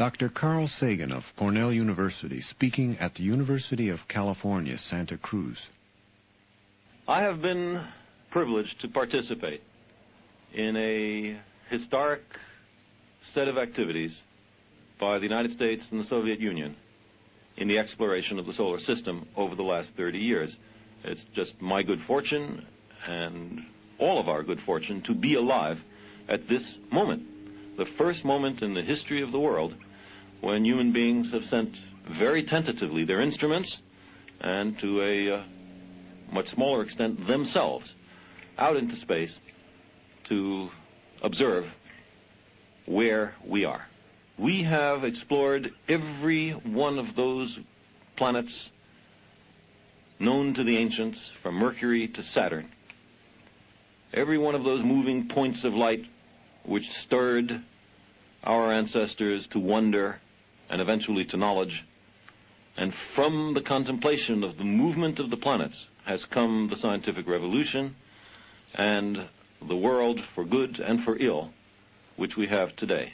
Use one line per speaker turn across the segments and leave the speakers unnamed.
Dr. Carl Sagan of Cornell University, speaking at the University of California, Santa Cruz.
I have been privileged to participate in a historic set of activities by the United States and the Soviet Union in the exploration of the solar system over the last 30 years. It's just my good fortune and all of our good fortune to be alive at this moment, the first moment in the history of the world when human beings have sent very tentatively their instruments and to a much smaller extent themselves out into space to observe where we are. We have explored every one of those planets known to the ancients, from Mercury to Saturn. Every one of those moving points of light which stirred our ancestors to wonder and eventually to knowledge. And from the contemplation of the movement of the planets has come the scientific revolution and the world for good and for ill which we have today.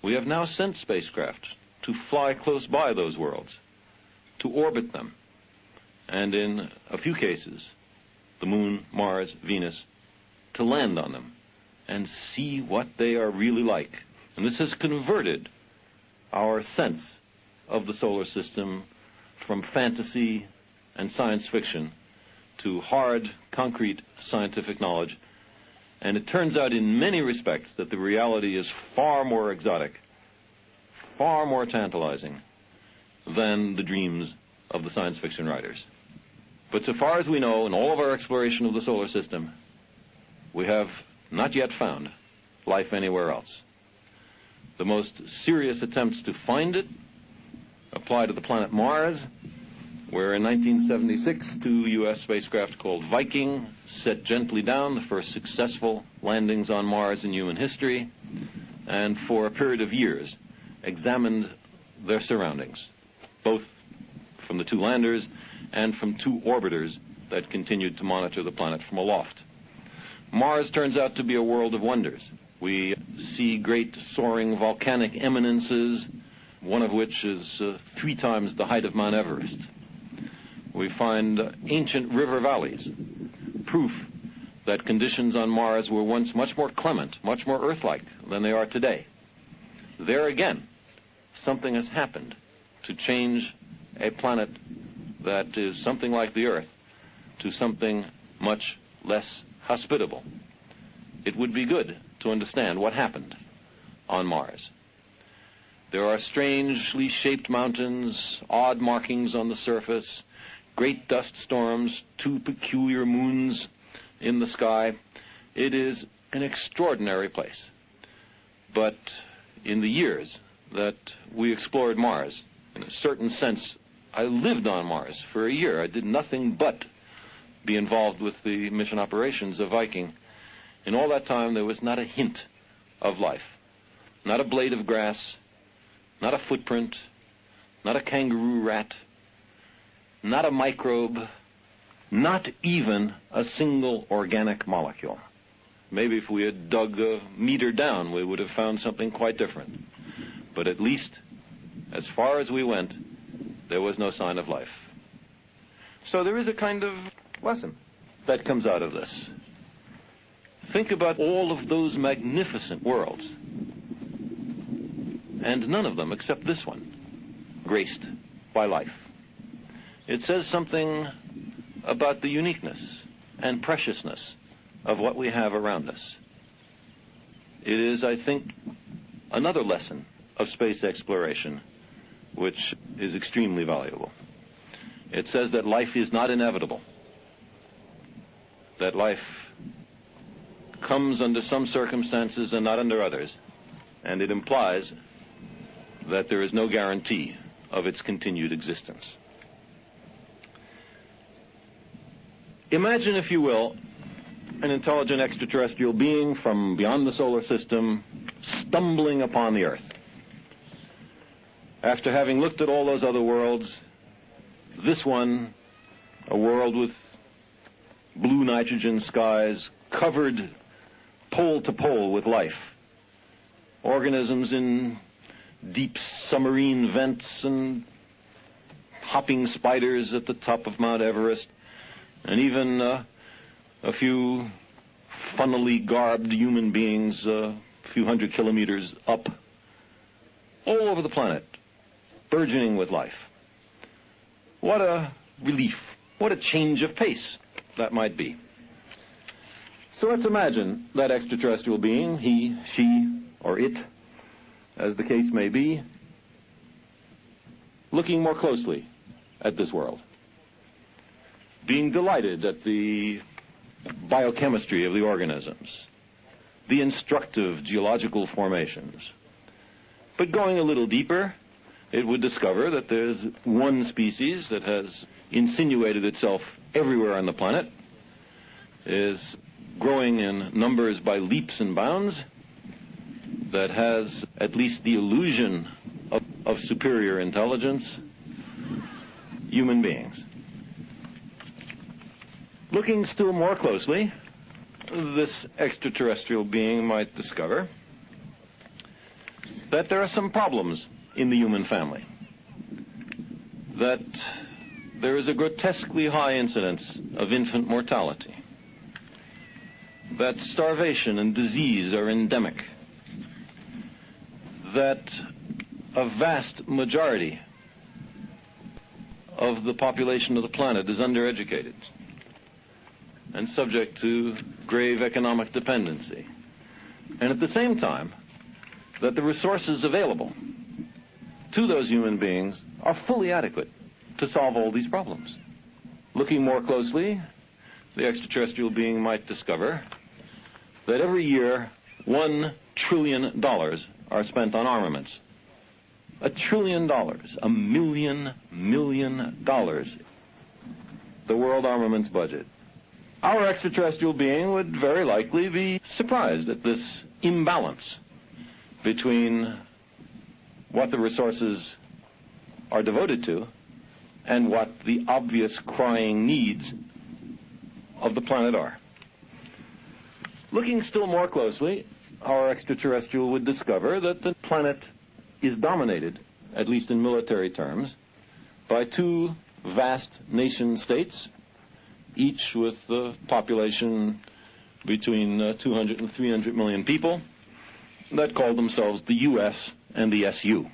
We have now sent spacecraft to fly close by those worlds, to orbit them, and in a few cases, the Moon, Mars, Venus, to land on them and see what they are really like. And this has converted our sense of the solar system from fantasy and science fiction to hard, concrete scientific knowledge. And it turns out in many respects that the reality is far more exotic, far more tantalizing than the dreams of the science fiction writers. But so far as we know, in all of our exploration of the solar system, we have not yet found life anywhere else. The most serious attempts to find it apply to the planet Mars, where in 1976, two U.S. spacecraft called Viking set gently down, the first successful landings on Mars in human history, and for a period of years examined their surroundings, both from the two landers and from two orbiters that continued to monitor the planet from aloft. Mars turns out to be a world of wonders. We see great soaring volcanic eminences, one of which is 3 times the height of Mount Everest. We find ancient river valleys, proof that conditions on Mars were once much more clement, much more Earth-like than they are today. There again, something has happened to change a planet that is something like the Earth to something much less hospitable. It would be good to understand what happened on Mars. There are strangely shaped mountains, odd markings on the surface, great dust storms, 2 peculiar moons in the sky. It is an extraordinary place. But in the years that we explored Mars, in a certain sense, I lived on Mars for a year. I did nothing but be involved with the mission operations of Viking. In all that time, there was not a hint of life, not a blade of grass, not a footprint, not a kangaroo rat, not a microbe, not even a single organic molecule. Maybe if we had dug a meter down, we would have found something quite different. But at least, as far as we went, there was no sign of life. So there is a kind of lesson that comes out of this. Think about all of those magnificent worlds, and none of them, except this one, graced by life. It says something about the uniqueness and preciousness of what we have around us. It is, I think, another lesson of space exploration, which is extremely valuable. It says that life is not inevitable, that life comes under some circumstances and not under others, and it implies that there is no guarantee of its continued existence. Imagine, if you will, an intelligent extraterrestrial being from beyond the solar system stumbling upon the Earth. After having looked at all those other worlds, this one, a world with blue nitrogen skies, covered pole to pole with life, organisms in deep submarine vents and hopping spiders at the top of Mount Everest, and even a few funnily garbed human beings a few hundred kilometers up, all over the planet, burgeoning with life. What a relief, what a change of pace that might be. So let's imagine that extraterrestrial being, he, she, or it, as the case may be, looking more closely at this world, being delighted at the biochemistry of the organisms, the instructive geological formations. But going a little deeper, it would discover that there's one species that has insinuated itself everywhere on the planet, is growing in numbers by leaps and bounds, that has at least the illusion of superior intelligence: human beings. Looking still more closely, this extraterrestrial being might discover that there are some problems in the human family, that there is a grotesquely high incidence of infant mortality, that starvation and disease are endemic, that a vast majority of the population of the planet is undereducated and subject to grave economic dependency, and at the same time that the resources available to those human beings are fully adequate to solve all these problems. Looking more closely, the extraterrestrial being might discover that every year $1 trillion are spent on armaments. $1 trillion, $1 million, the world armaments budget. Our extraterrestrial being would very likely be surprised at this imbalance between what the resources are devoted to and what the obvious crying needs of the planet are. Looking still more closely, our extraterrestrial would discover that the planet is dominated, at least in military terms, by two vast nation states, each with the population between 200 and 300 million people, that call themselves the U.S. and the SU.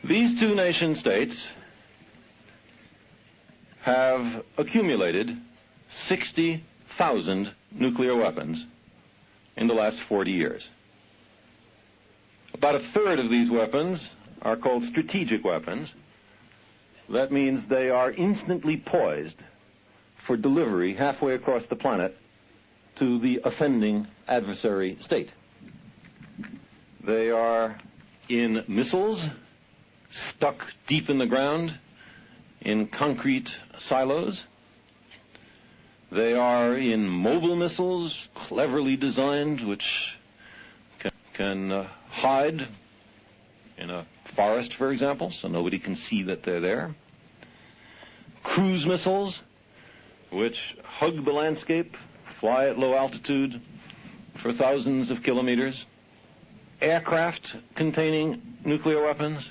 These two nation states have accumulated 60,000 nuclear weapons in the last 40 years. About a third of these weapons are called strategic weapons. That means they are instantly poised for delivery halfway across the planet to the offending adversary state. They are in missiles stuck deep in the ground in concrete silos. They are in mobile missiles cleverly designed, which can hide in a forest, for example, so nobody can see that they're there. Cruise missiles, which hug the landscape, fly at low altitude for thousands of kilometers. Aircraft containing nuclear weapons,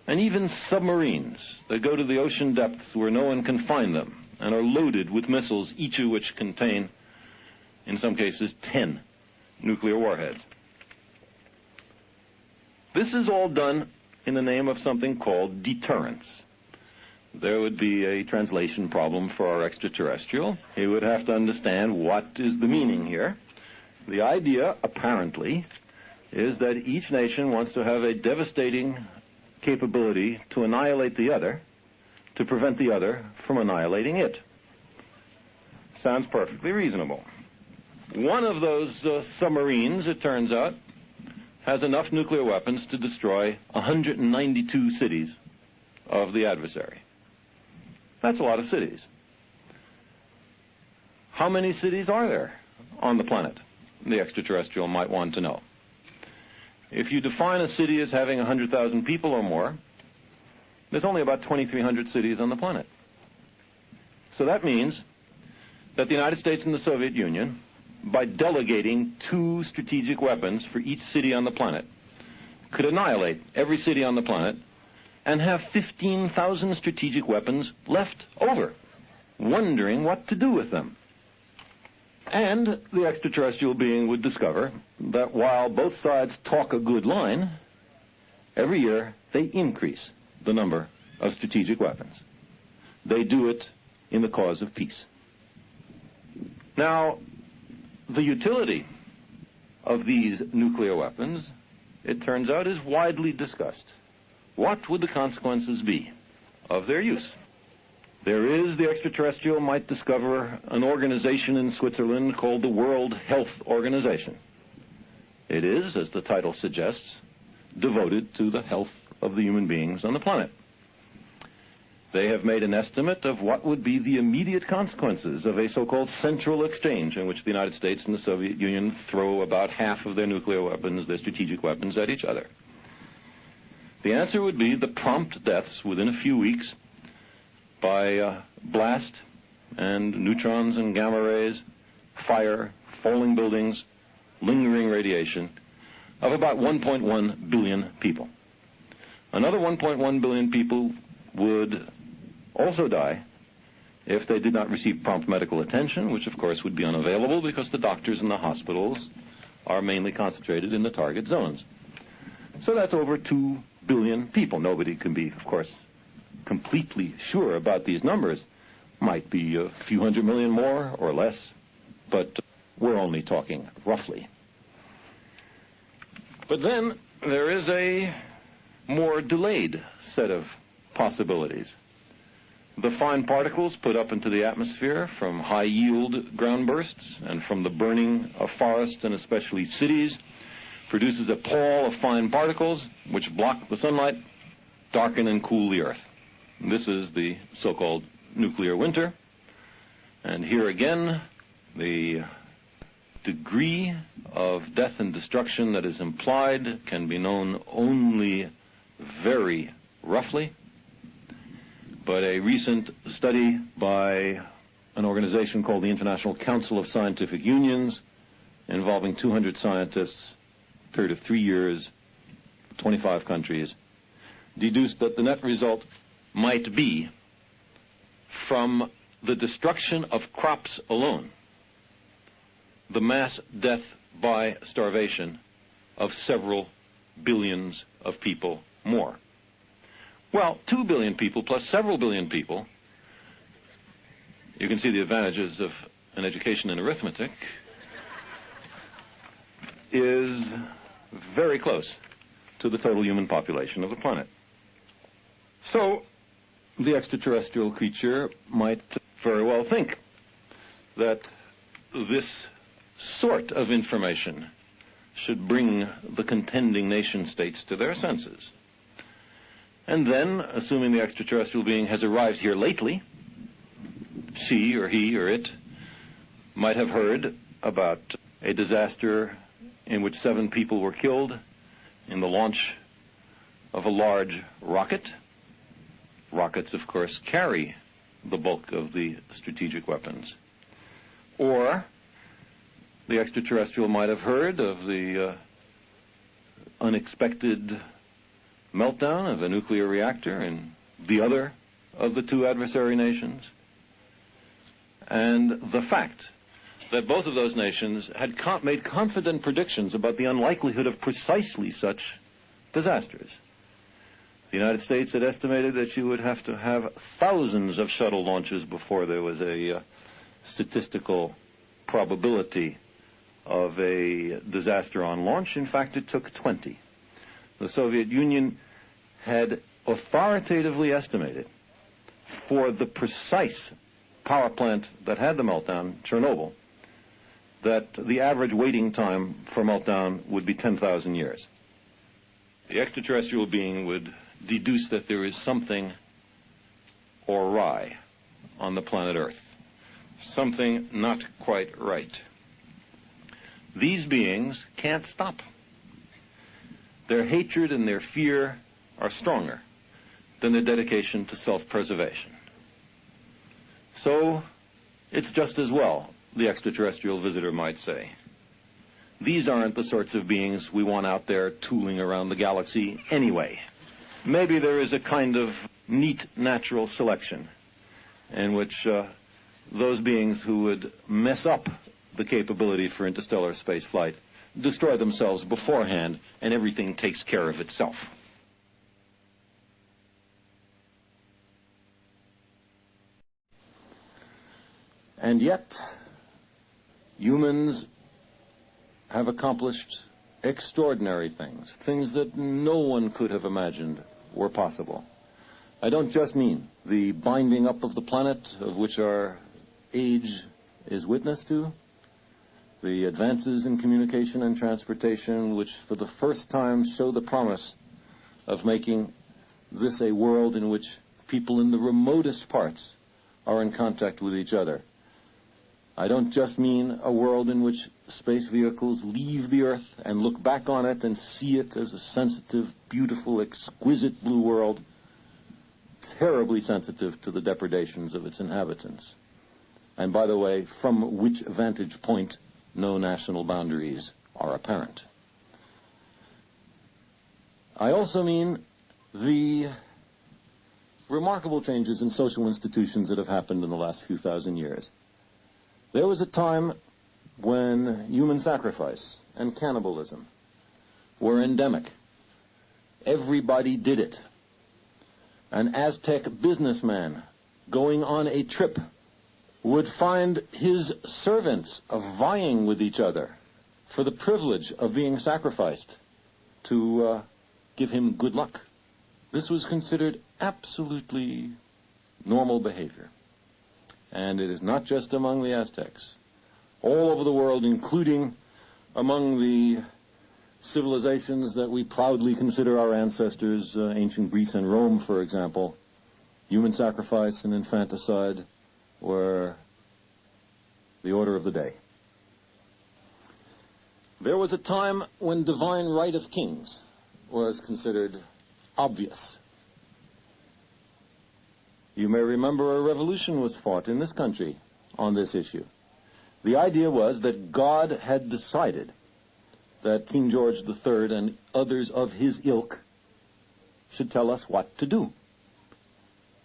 and even submarines that go to the ocean depths where no one can find them and are loaded with missiles, each of which contain, in some cases, 10 nuclear warheads. This is all done in the name of something called deterrence. There would be a translation problem for our extraterrestrial. He would have to understand what is the meaning here. The idea, apparently, is that each nation wants to have a devastating capability to annihilate the other, to prevent the other from annihilating it. Sounds perfectly reasonable. One of those submarines, it turns out, has enough nuclear weapons to destroy 192 cities of the adversary. That's a lot of cities. How many cities are there on the planet? The extraterrestrial might want to know. If you define a city as having 100,000 people or more, there's only about 2,300 cities on the planet. So that means that the United States and the Soviet Union, by delegating 2 strategic weapons for each city on the planet, could annihilate every city on the planet and have 15,000 strategic weapons left over, wondering what to do with them. And the extraterrestrial being would discover that while both sides talk a good line, every year they increase the number of strategic weapons. They do it in the cause of peace. Now, the utility of these nuclear weapons, it turns out, is widely discussed. What would the consequences be of their use? There is, the extraterrestrial might discover, an organization in Switzerland called the World Health Organization. It is, as the title suggests, devoted to the health of the human beings on the planet. They have made an estimate of what would be the immediate consequences of a so-called central exchange in which the United States and the Soviet Union throw about half of their nuclear weapons, their strategic weapons, at each other. The answer would be the prompt deaths within a few weeks by blast and neutrons and gamma rays, fire, falling buildings, lingering radiation of about 1.1 billion people. Another 1.1 billion people would also die if they did not receive prompt medical attention, which of course would be unavailable because the doctors in the hospitals are mainly concentrated in the target zones. So that's over 2 billion people. Nobody can be, of course, completely sure about these numbers. Might be a few hundred million more or less, but we're only talking roughly. But then there is a more delayed set of possibilities. The fine particles put up into the atmosphere from high-yield ground bursts and from the burning of forests and especially cities produces a pall of fine particles which block the sunlight, darken and cool the earth. And this is the so-called nuclear winter. And here again, the degree of death and destruction that is implied can be known only very roughly. But a recent study by an organization called the International Council of Scientific Unions, involving 200 scientists, a period of 3 years, 25 countries, deduced that the net result might be, from the destruction of crops alone, the mass death by starvation of several billions of people more. Well, 2 billion people plus several billion people, you can see the advantages of an education in arithmetic, is very close to the total human population of the planet. So, the extraterrestrial creature might very well think that this sort of information should bring the contending nation states to their senses. And then, assuming the extraterrestrial being has arrived here lately, she or he or it might have heard about a disaster in which 7 people were killed in the launch of a large rocket. Rockets, of course, carry the bulk of the strategic weapons. Or the extraterrestrial might have heard of the unexpected meltdown of a nuclear reactor in the other of the 2 adversary nations. And the fact that both of those nations had made confident predictions about the unlikelihood of precisely such disasters. The United States had estimated that you would have to have thousands of shuttle launches before there was a statistical probability of a disaster on launch. In fact, it took 20. The Soviet Union had authoritatively estimated for the precise power plant that had the meltdown, Chernobyl, that the average waiting time for meltdown would be 10,000 years. The extraterrestrial being would deduce that there is something awry on the planet Earth, something not quite right. These beings can't stop. Their hatred and their fear are stronger than their dedication to self-preservation. So, it's just as well, the extraterrestrial visitor might say, These aren't the sorts of beings we want out there tooling around the galaxy anyway. Maybe there is a kind of neat natural selection in which those beings who would mess up the capability for interstellar space flight destroy themselves beforehand, and everything takes care of itself. And yet, humans have accomplished extraordinary things, things that no one could have imagined were possible. I don't just mean the binding up of the planet, of which our age is witness to, the advances in communication and transportation, which for the first time show the promise of making this a world in which people in the remotest parts are in contact with each other. I don't just mean a world in which space vehicles leave the Earth and look back on it and see it as a sensitive, beautiful, exquisite blue world, terribly sensitive to the depredations of its inhabitants. And by the way, from which vantage point no national boundaries are apparent. I also mean the remarkable changes in social institutions that have happened in the last few thousand years. There was a time when human sacrifice and cannibalism were endemic. Everybody did it. An Aztec businessman going on a trip would find his servants vying with each other for the privilege of being sacrificed to give him good luck. This was considered absolutely normal behavior. And it is not just among the Aztecs. All over the world, including among the civilizations that we proudly consider our ancestors, ancient Greece and Rome, for example, human sacrifice and infanticide were the order of the day. There was a time when divine right of kings was considered obvious. You may remember a revolution was fought in this country on this issue. The idea was that God had decided that King George III and others of his ilk should tell us what to do.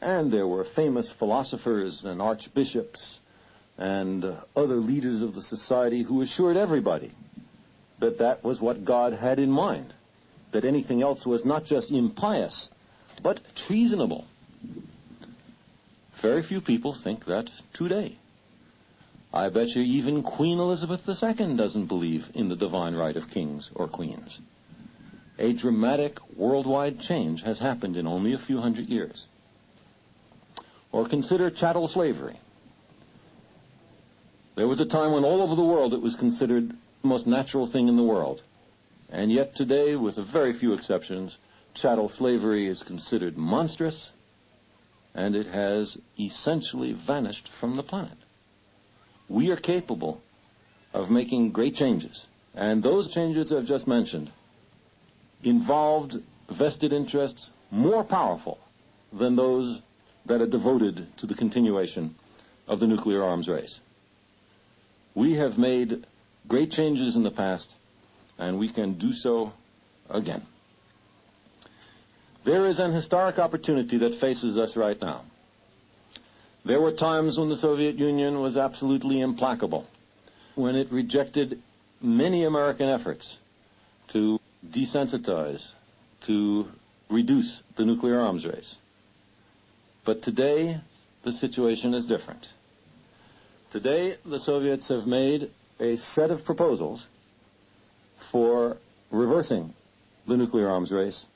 And there were famous philosophers and archbishops and other leaders of the society who assured everybody that that was what God had in mind, that anything else was not just impious, but treasonable. Very few people think that today. I bet you even Queen Elizabeth II doesn't believe in the divine right of kings or queens. A dramatic worldwide change has happened in only a few hundred years. Or consider chattel slavery. There was a time when all over the world it was considered the most natural thing in the world. And yet today, with a very few exceptions, chattel slavery is considered monstrous, and it has essentially vanished from the planet. We are capable of making great changes, and those changes I've just mentioned involved vested interests more powerful than those that are devoted to the continuation of the nuclear arms race. We have made great changes in the past, and we can do so again. There is an historic opportunity that faces us right now. There were times when the Soviet Union was absolutely implacable, when it rejected many American efforts to desensitize, to reduce the nuclear arms race. But today, the situation is different. Today, the Soviets have made a set of proposals for reversing the nuclear arms race,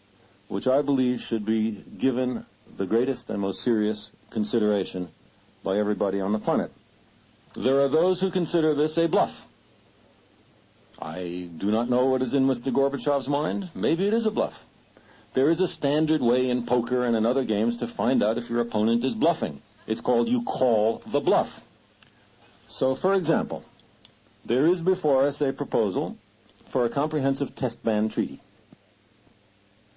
which I believe should be given the greatest and most serious consideration by everybody on the planet. There are those who consider this a bluff. I do not know what is in Mr. Gorbachev's mind. Maybe it is a bluff. There is a standard way in poker and in other games to find out if your opponent is bluffing. It's called you call the bluff. So, for example, there is before us a proposal for a comprehensive test ban treaty.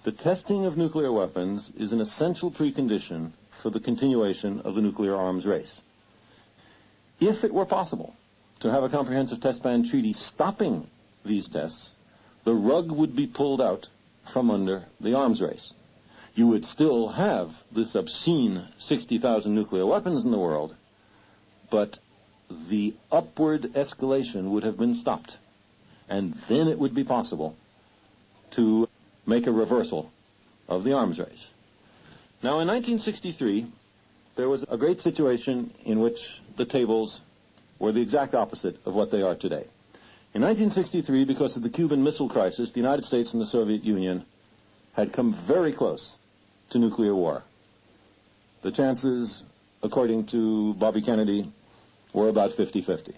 The testing of nuclear weapons is an essential precondition for the continuation of the nuclear arms race. If it were possible to have a comprehensive test ban treaty stopping these tests, the rug would be pulled out from under the arms race. You would still have this obscene 60,000 nuclear weapons in the world, but the upward escalation would have been stopped. And then it would be possible to make a reversal of the arms race. Now, in 1963, there was a great situation in which the tables were the exact opposite of what they are today. In 1963, because of the Cuban Missile Crisis, the United States and the Soviet Union had come very close to nuclear war. The chances, according to Bobby Kennedy, were about 50-50.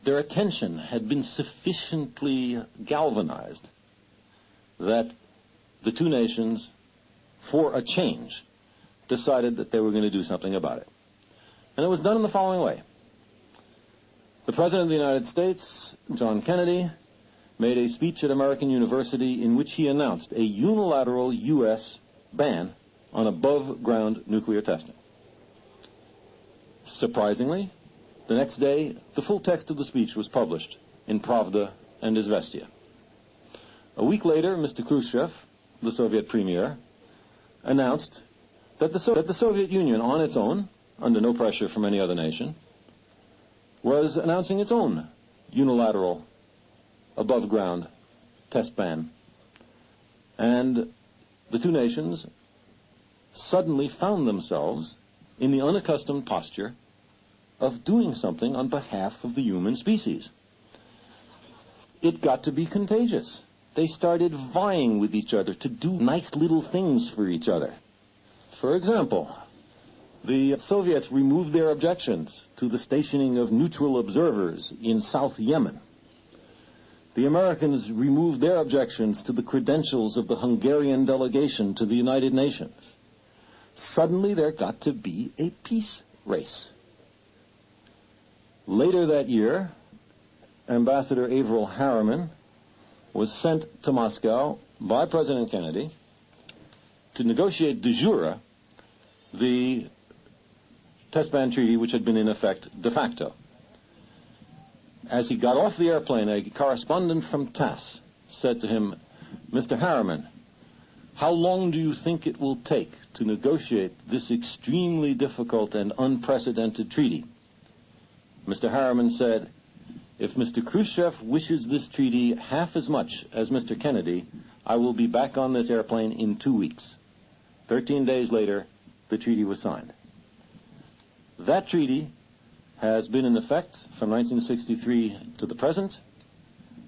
Their attention had been sufficiently galvanized that the two nations, for a change, decided that they were going to do something about it. And it was done in the following way. The President of the United States, John Kennedy, made a speech at American University in which he announced a unilateral U.S. ban on above-ground nuclear testing. Surprisingly, the next day, the full text of the speech was published in Pravda and Izvestia. A week later, Mr. Khrushchev, the Soviet premier, announced that the Soviet Union, on its own, under no pressure from any other nation, was announcing its own unilateral above-ground test ban. And the two nations suddenly found themselves in the unaccustomed posture of doing something on behalf of the human species. It got to be contagious. They started vying with each other to do nice little things for each other. For example, the Soviets removed their objections to the stationing of neutral observers in South Yemen. The Americans removed their objections to the credentials of the Hungarian delegation to the United Nations. Suddenly there got to be a peace race. Later that year, Ambassador Averell Harriman was sent to Moscow by President Kennedy to negotiate de jure the test ban treaty which had been in effect de facto. As he got off the airplane, a correspondent from TASS said to him, "Mr. Harriman, how long do you think it will take to negotiate this extremely difficult and unprecedented treaty?" Mr. Harriman said, "If Mr. Khrushchev wishes this treaty half as much as Mr. Kennedy, I will be back on this airplane in 2 weeks." 13 days later, the treaty was signed. That treaty has been in effect from 1963 to the present.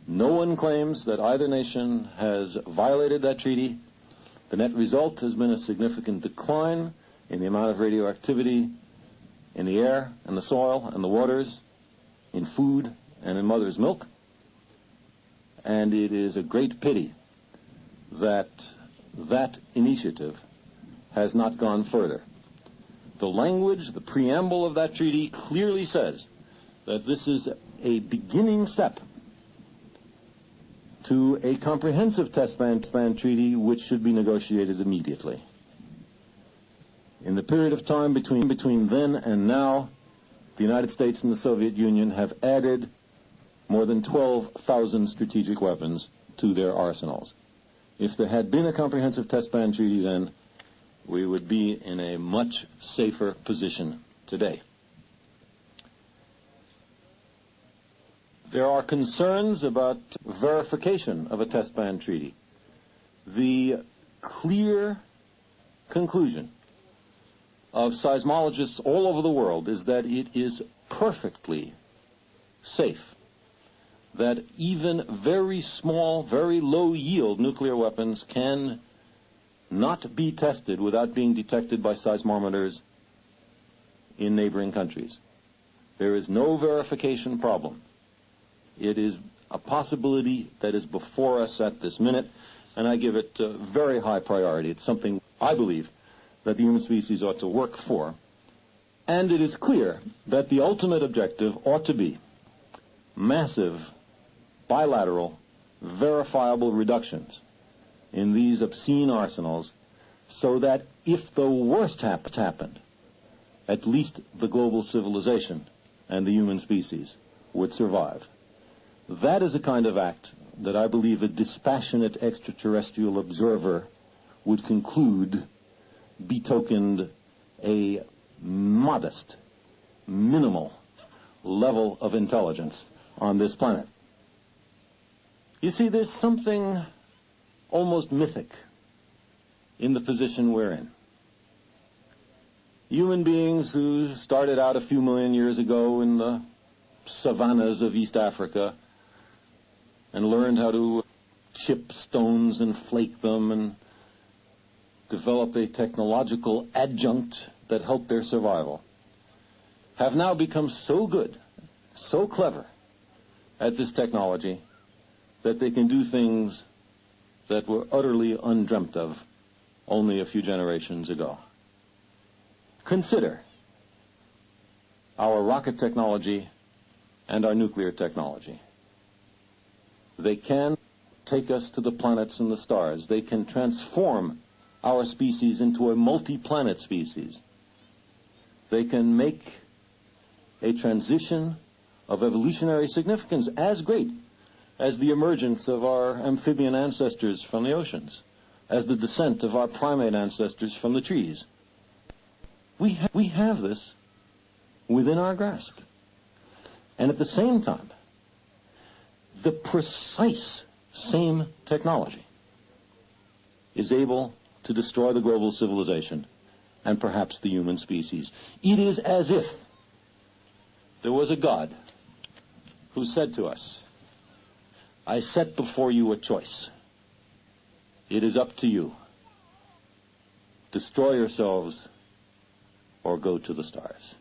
No one claims that either nation has violated that treaty. The net result has been a significant decline in the amount of radioactivity in the air and the soil and the waters, in food and in mother's milk. And it is a great pity that that initiative has not gone further. The language, the preamble of that treaty clearly says that this is a beginning step to a comprehensive test ban treaty which should be negotiated immediately. In the period of time between then and now, the United States and the Soviet Union have added more than 12,000 strategic weapons to their arsenals. If there had been a comprehensive test ban treaty then, we would be in a much safer position today. There are concerns about verification of a test ban treaty. The clear conclusion of seismologists all over the world is that it is perfectly safe, that even very small, very low-yield nuclear weapons can not be tested without being detected by seismometers in neighboring countries. There is no verification problem. It is a possibility that is before us at this minute, and I give it very high priority. It's something I believe that the human species ought to work for. And it is clear that the ultimate objective ought to be massive, bilateral, verifiable reductions in these obscene arsenals, so that if the worst happened, at least the global civilization and the human species would survive.
That is a kind of act that I believe a dispassionate extraterrestrial observer would conclude betokened a modest, minimal level of intelligence on this planet. You see, there's something almost mythic in the position we're in. Human beings who started out a few million years ago in the savannas of East Africa and learned how to chip stones and flake them and develop a technological adjunct that helped their survival, have now become so good, so clever at this technology that they can do things that were utterly undreamt of only a few generations ago. Consider our rocket technology and our nuclear technology. They can take us to the planets and the stars. They can transform our species into a multi-planet species. They can make a transition of evolutionary significance as great as the emergence of our amphibian ancestors from the oceans, as the descent of our primate ancestors from the trees. We have this within our grasp. And at the same time, the precise same technology is able to destroy the global civilization and perhaps the human species. It is as if there was a God who said to us, I set before you a choice. It is up to you. Destroy yourselves or go to the stars.